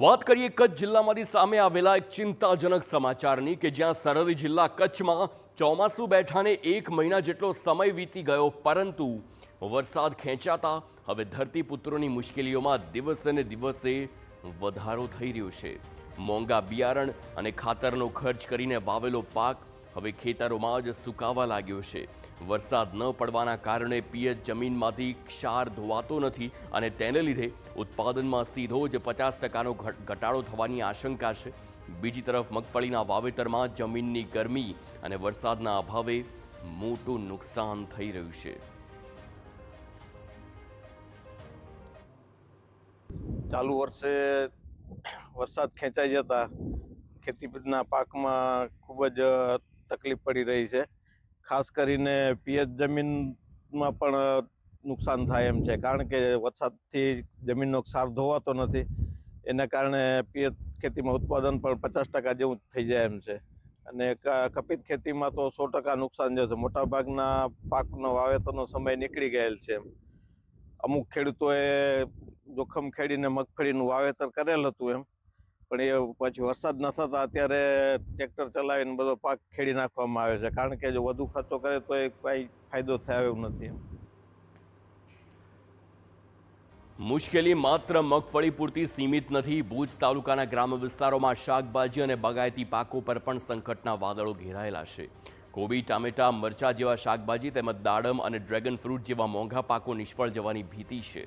વાત કરીએ કચ્છ જિલ્લામાંથી સામે આવેલા એક ચિંતાજનક સમાચારની કે જ્યાં સરહદી જિલ્લા કચ્છમાં ચોમાસું બેઠાને 1 મહિના જેટલો સમય વીતી ગયો, પરંતુ વરસાદ ખેંચાતા હવે ધરતીપુત્રોની મુશ્કેલીઓમાં દિવસે ને દિવસે વધારો થઈ રહ્યો છે। મોંઘા બિયારણ અને ખાતરનો ખર્ચ કરીને વાવેલો પાક હવે ખેતરોમાં જ સુકાવા લાગ્યો છે। વરસાદ ન પડવાના કારણે પિયત જમીનમાંથી ક્ષાર ધોવાતો નથી અને તેને લીધે ઉત્પાદનમાં સીધો જ 50%નો ઘટાડો થવાની આશંકા છે। બીજી તરફ મગફળીના વાવેતરમાં જમીનની ગરમી અને વરસાદના અભાવે મોટું નુકસાન થઈ રહ્યું છે। ચાલુ વર્ષે વરસાદ ખેંચાઈ જતા ખેતીના પાકમાં ખૂબ જ તકલીફ પડી રહી છે। ખાસ કરીને પિયત જમીનમાં પણ નુકસાન થાય એમ છે, કારણ કે વરસાદથી જમીનનો ક્ષાર ધોવાતો નથી। એના કારણે પિયત ખેતીમાં ઉત્પાદન પણ 50% જેવું થઈ જાય એમ છે અને કપિત ખેતીમાં તો 100% નુકસાન જાય છે। મોટાભાગના પાકનો વાવેતરનો સમય નીકળી ગયેલ છે। અમુક ખેડૂતોએ જોખમ ખેડીને મગફળીનું વાવેતર કરેલ હતું એમ, પણ એ પછી વરસાદ ન થતા અત્યારે ટ્રેક્ટર ચલાવીને બધો પાક ખેડી નાખવામાં આવે છે, કારણ કે જો વધુ ખર્ચો કરે તો એ કંઈ ફાયદો થાય એવું નથી એમ। મુશ્કેલી માત્ર મગફળી પૂરતી સીમિત નથી। ભુજ તાલુકાના ગ્રામ્ય વિસ્તારોમાં શાકભાજી અને બાગાયતી પાકો પર પણ સંકટના વાદળો ઘેરાયેલા છે। કોબી, ટામેટા, મરચા જેવા શાકભાજી તેમજ દાડમ અને ડ્રેગન ફ્રૂટ જેવા મોંઘા પાકો નિષ્ફળ જવાની ભીતિ છે।